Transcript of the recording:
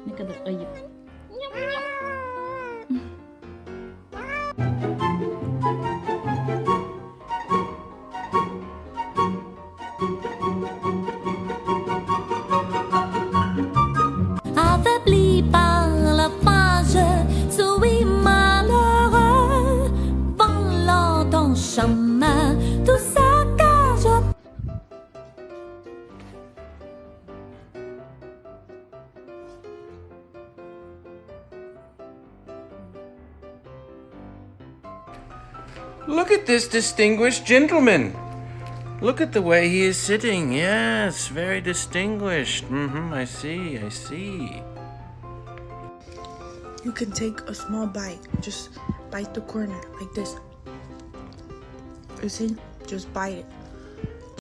那个的而已。Affaibli par la phase, souris malheureux, volant ton chemin, tout saccage. Look at this distinguished gentleman. Look at the way he is sitting. Yes, very distinguished. I see. You can take a small bite. Just bite the corner like this. You see? Just bite it.